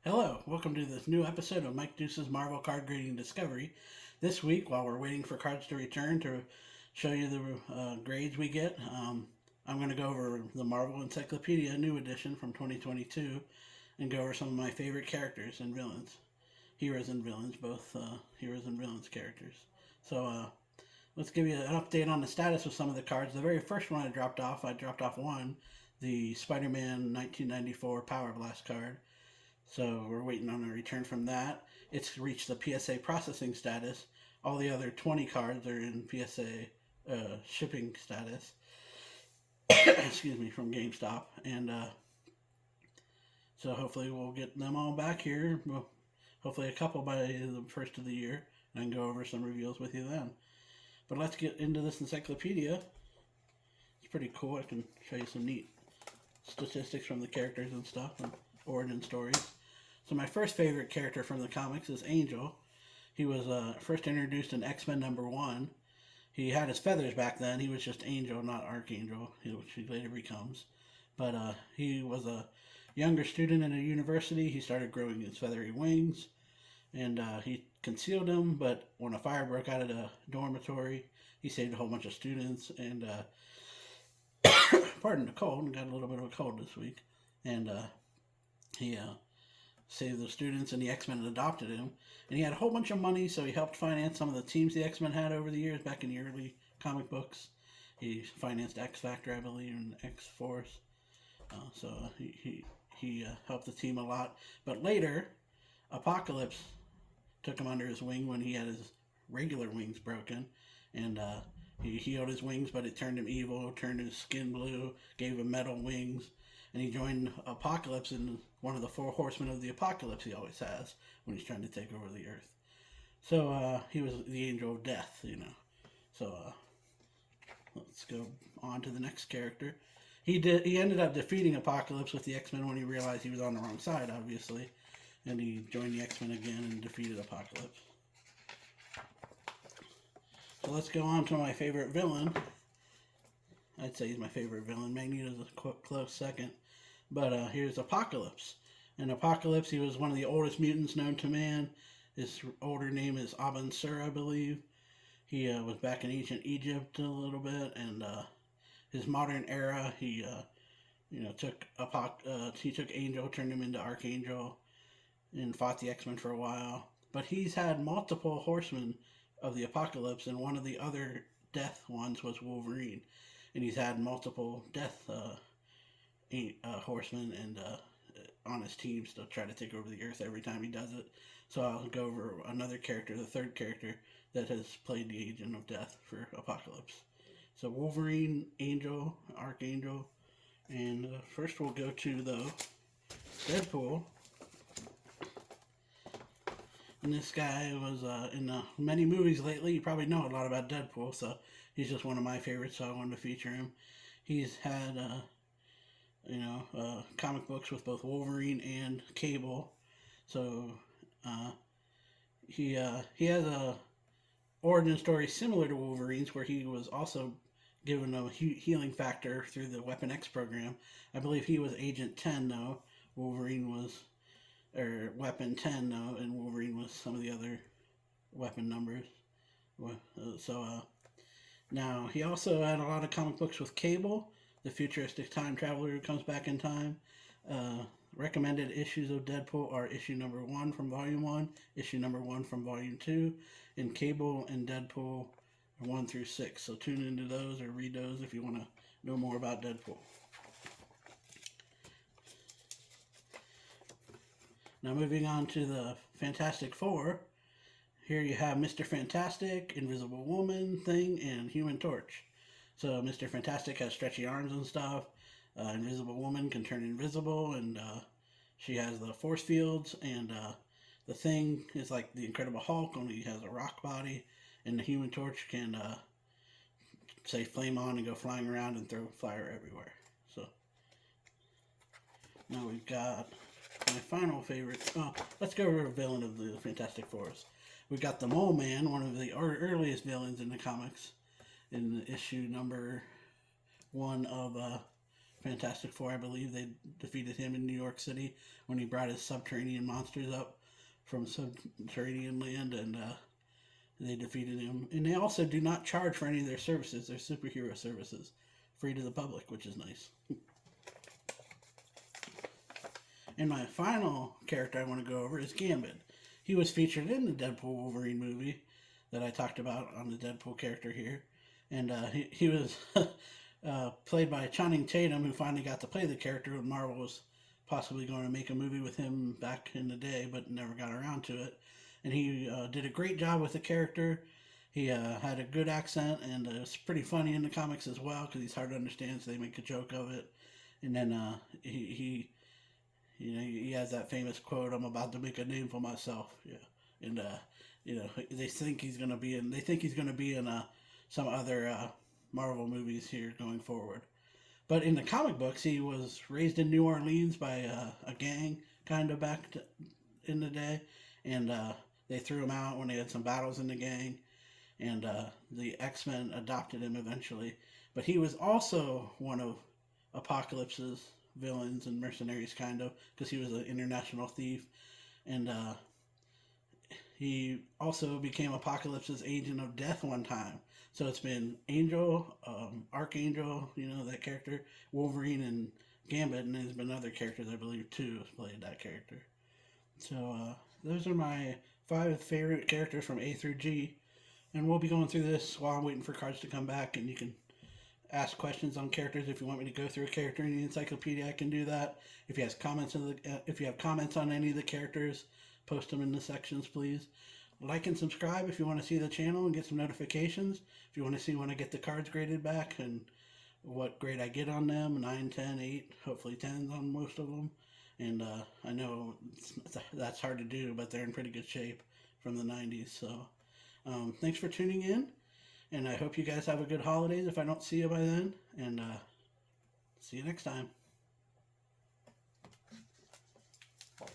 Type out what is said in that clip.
Hello, welcome to this new episode of Mike Deuce's Marvel Card Grading Discovery. This week, while we're waiting for cards to return to show you the grades we get, I'm going to go over the Marvel Encyclopedia New Edition from 2022 and go over some of my favorite characters and villains. Heroes and villains, both heroes and villains characters. So let's give you an update on the status of some of the cards. The very first one I dropped off one, the Spider-Man 1994 Power Blast card. So we're waiting on a return from that. It's reached the PSA processing status. All the other 20 cards are in PSA shipping status. Excuse me, from GameStop. And so hopefully we'll get them all back here. Well, hopefully a couple by the first of the year. And I can go over some reveals with you then. But let's get into this encyclopedia. It's pretty cool. I can show you some neat statistics from the characters and stuff and origin stories. So my first favorite character from the comics is Angel. He was first introduced in X-Men #1. He had his feathers back then. He was just Angel, not Archangel, which he later becomes. But he was a younger student in a university. He started growing his feathery wings, and he concealed them. But when a fire broke out at a dormitory, he saved a whole bunch of students. And pardon the cold, got a little bit of a cold this week. And he saved the students, and the X-Men adopted him. And he had a whole bunch of money, so he helped finance some of the teams the X-Men had over the years, back in the early comic books. He financed X-Factor, I believe, and X-Force. So he helped the team a lot. But later, Apocalypse took him under his wing when he had his regular wings broken. And he healed his wings, but it turned him evil, turned his skin blue, gave him metal wings. And he joined Apocalypse in one of the 4 horsemen of the Apocalypse he always has when he's trying to take over the earth. So he was the Angel of Death, you know. So let's go on to the next character. He ended up defeating Apocalypse with the X-Men when he realized he was on the wrong side, obviously. And he joined the X-Men again and defeated Apocalypse. So let's go on to my favorite villain. I'd say he's my favorite villain. Magneto's a close second. But here's Apocalypse. In Apocalypse, he was one of the oldest mutants known to man. His older name is Aben Sur, I believe. He was back in ancient Egypt a little bit, and his modern era, he took Angel, turned him into Archangel, and fought the X-Men for a while. But he's had multiple horsemen of the Apocalypse, and one of the other death ones was Wolverine. And he's had multiple death horsemen and on his teams to try to take over the Earth every time he does it. So I'll go over another character, the third character that has played the Agent of Death for Apocalypse. So Wolverine, Angel, Archangel, and first we'll go to the Deadpool. And this guy was in many movies lately. You probably know a lot about Deadpool, so he's just one of my favorites, so I wanted to feature him. He's had, comic books with both Wolverine and Cable. So he has a origin story similar to Wolverine's, where he was also given a healing factor through the Weapon X program. I believe he was Agent 10, though. Wolverine was, or Weapon 10, though, and Wolverine was some of the other weapon numbers. Now, he also had a lot of comic books with Cable, the futuristic time traveler who comes back in time. Recommended issues of Deadpool are issue number 1 from Volume 1, issue number 1 from Volume 2, and Cable and Deadpool 1 through 6. So tune into those or read those if you want to know more about Deadpool. Now moving on to the Fantastic Four. Here you have Mr. Fantastic, Invisible Woman, Thing, and Human Torch. So Mr. Fantastic has stretchy arms and stuff. Invisible Woman can turn invisible, and she has the force fields. And the Thing is like the Incredible Hulk, only he has a rock body. And the Human Torch can, say, flame on and go flying around and throw fire everywhere. So now we've got my final favorite. Oh, let's go over a villain of the Fantastic Four. We've got the Mole Man, one of the earliest villains in the comics, in issue number 1 of Fantastic Four, I believe they defeated him in New York City when he brought his subterranean monsters up from subterranean land, and they defeated him. And they also do not charge for any of their services, their superhero services, free to the public, which is nice. And my final character I want to go over is Gambit. He was featured in the Deadpool Wolverine movie that I talked about on the Deadpool character here. And he was played by Channing Tatum, who finally got to play the character when Marvel was possibly going to make a movie with him back in the day, but never got around to it. And he did a great job with the character. He had a good accent, and it's pretty funny in the comics as well because he's hard to understand, so they make a joke of it. And then he has that famous quote, "I'm about to make a name for myself." Yeah, and they think he's gonna be in. They think he's gonna be in some other Marvel movies here going forward. But in the comic books, he was raised in New Orleans by a gang, kind of in the day, and they threw him out when they had some battles in the gang, and the X-Men adopted him eventually. But he was also one of Apocalypse's villains and mercenaries, kind of, because he was an international thief, and he also became Apocalypse's agent of death one time. So it's been Angel, Archangel, that character, Wolverine, and Gambit, and there's been other characters, I believe, too, have played that character. So those are my 5 favorite characters from A through G, and we'll be going through this while I'm waiting for cards to come back, and you can ask questions on characters. If you want me to go through a character in the encyclopedia, I can do that. If you have comments on any of the characters, post them in the sections, please. Like and subscribe if you want to see the channel and get some notifications. If you want to see when I get the cards graded back and what grade I get on them, 9, 10, 8, hopefully 10s on most of them. And I know that's hard to do, but they're in pretty good shape from the 90s. So thanks for tuning in. And I hope you guys have a good holidays if I don't see you by then. And see you next time.